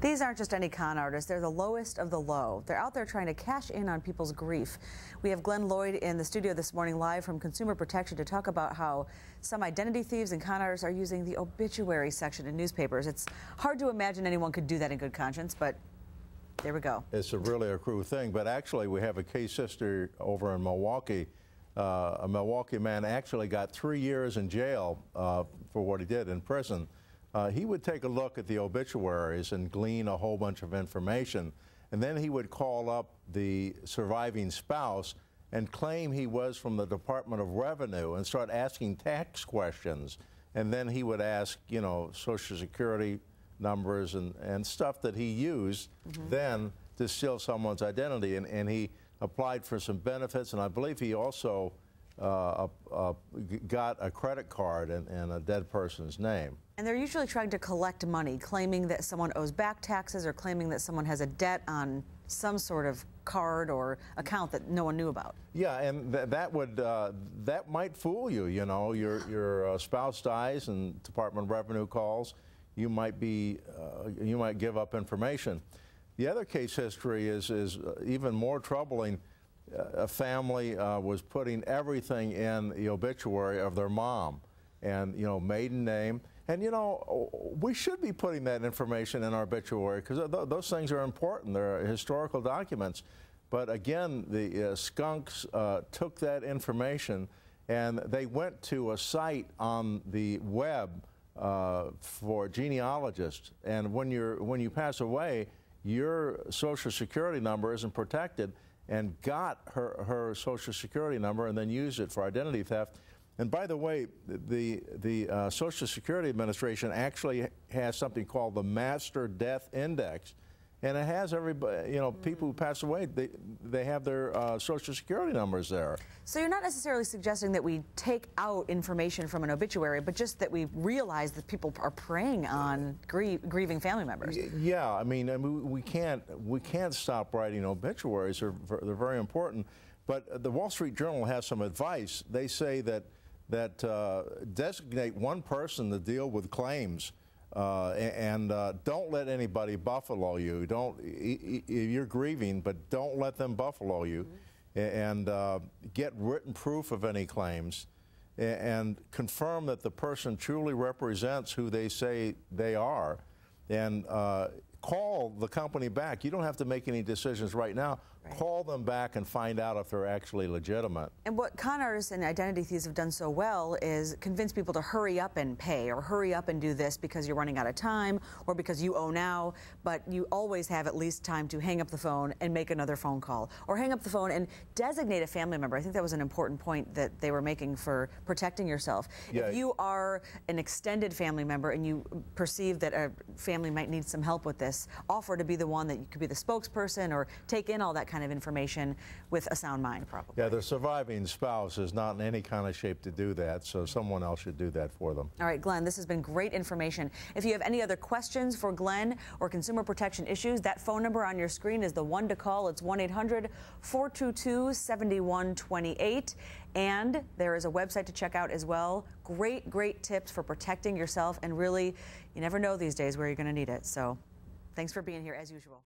These aren't just any con artists, they're the lowest of the low. They're out there trying to cash in on people's grief. We have Glenn Lloyd in the studio this morning live from Consumer Protection to talk about how some identity thieves and con artists are using the obituary section in newspapers. It's hard to imagine anyone could do that in good conscience, but there we go. It's really a cruel thing, but actually we have a case history over in Milwaukee. A Milwaukee man actually got 3 years in jail for what he did in prison. He would take a look at the obituaries and glean a whole bunch of information, and then he would call up the surviving spouse and claim he was from the Department of Revenue and start asking tax questions. And then he would ask, you know, Social Security numbers and stuff that he used then to steal someone's identity. And he applied for some benefits, and I believe he also got a credit card and a dead person's name. And they're usually trying to collect money, claiming that someone owes back taxes or claiming that someone has a debt on some sort of card or account that no one knew about. Yeah, and that might fool you. You know, your spouse dies and Department of Revenue calls. You might give up information. The other case history is even more troubling. A family was putting everything in the obituary of their mom, and, you know, maiden name. And, you know, we should be putting that information in our obituary because those things are important. They're historical documents. But again, the skunks took that information and they went to a site on the web for genealogists. And when you pass away, your Social Security number isn't protected, and got her Social Security number and then used it for identity theft. And by the way, the Social Security Administration actually has something called the Master Death Index, and it has everybody, you know, people who pass away, they have their Social Security numbers there. So you're not necessarily suggesting that we take out information from an obituary, but just that we realize that people are preying on grieving family members. Yeah, I mean we can't stop writing obituaries. They're very important. But the Wall Street Journal has some advice. They say that designate one person to deal with claims. And don't let anybody buffalo you. You're grieving, but don't let them buffalo you. And get written proof of any claims and confirm that the person truly represents who they say they are. And call the company back. You don't have to make any decisions right now. Right. Call them back and find out if they're actually legitimate. And what con artists and identity thieves have done so well is convince people to hurry up and pay, or hurry up and do this because you're running out of time or because you owe now, but you always have at least time to hang up the phone and make another phone call, or hang up the phone and designate a family member. I think that was an important point that they were making for protecting yourself. Yeah. If you are an extended family member and you perceive that a family might need some help with this, offer to be the one that you could be the spokesperson or take in all that kind of information with a sound mind, probably. Yeah, the surviving spouse is not in any kind of shape to do that, so someone else should do that for them. All right, Glenn, this has been great information. If you have any other questions for Glenn or consumer protection issues, that phone number on your screen is the one to call. It's 1-800-422-7128. And there is a website to check out as well. Great, great tips for protecting yourself, and really, you never know these days where you're going to need it. So thanks for being here as usual.